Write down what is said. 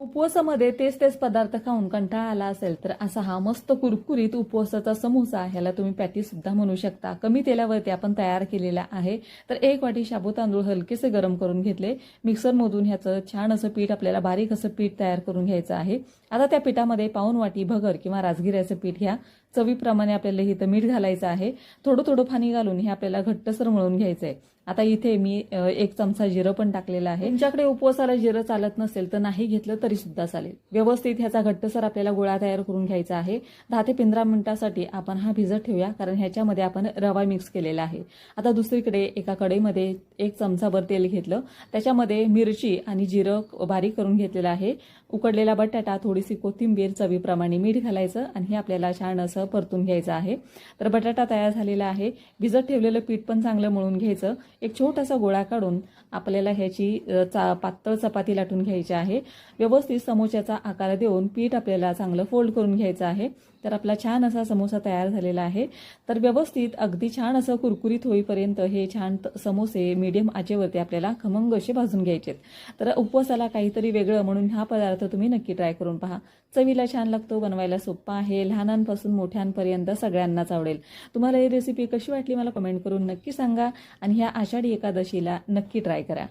उपवासामध्ये तेच पदार्थ खाऊन कंटाळा आला असेल तर असा हा मस्त कुरकुरीत उपवासाचा समोसा ह्याला तुम्ही पॅटीस सुद्धा म्हणू शकता. कमी तेलावरती आपण तयार केलेला आहे. तर 1 वाटी शाबू तांदूळ हलकेसे गरम करून घेतले. मिक्सरमधून ह्याचं छान असं पीठ आपल्याला बारीक असं पीठ तयार करून घ्यायचं आहे. आता त्या पिठामध्ये पाऊण वाटी भगर किंवा राजगिऱ्याचं पीठ घ्या. चवीप्रमाणे आपल्याला इथं मीठ घालायचं आहे. थोडं थोडं पाणी घालून हे आपल्याला घट्टसर मळून घ्यायचं आहे. आता इथे मी 1 चमचा जिरं पण टाकलेलं आहे. तुमच्याकडे उपवासाला जिरं चालत नसेल तर नाही घेतलं तरी सुद्धा चालेल. व्यवस्थित ह्याचा घट्टसर आपल्याला गोळा तयार करून घ्यायचा आहे. 10 ते 15 मिनिटांसाठी आपण हा भिजत ठेवूया, कारण ह्याच्यामध्ये आपण रवा मिक्स केलेला आहे. आता दुसरीकडे एका कढईमध्ये 1 चमचाभर तेल घेतलं. त्याच्यामध्ये मिरची आणि जिरं बारीक करून घेतलेलं आहे. उकडलेला बटाटा, थोडीशी कोथिंबीर, चवीप्रमाणे मीठ घालायचं आणि हे आपल्याला छान असं परतून घ्यायचं आहे. तर बटाटा तयार झालेला आहे. भिजत ठेवलेलं पीठ पण चांगलं मळून घ्यायचं. एक छोटासा गोळा काढून आपल्याला ह्याची पातळ चपाती लाटून घ्यायची आहे. व्यवस्थित समोस्याचा आकार देऊन पीठ आपल्याला चांगलं फोल्ड करून घ्यायचं आहे. तर आपला छान असा समोसा तयार झालेला आहे. तर व्यवस्थित अगदी छान असं कुरकुरीत होईपर्यंत हे छान समोसे मीडियम आचेवरती आपल्याला खमंग असे भाजून घ्यायचे. तर उपवासाला काहीतरी वेगळं म्हणून हा पदार्थ तुम्ही नक्की ट्राय करून पहा. चवीला छान लागतो, बनवायला सोपा आहे, लहानांपासून मोठ्यांपर्यंत सगळ्यांनाच आवडेल. तुम्हाला ही रेसिपी कशी वाटली मला कमेंट करून नक्की सांगा आणि ह्या आषाढी एकादशीला नक्की ट्राय करा.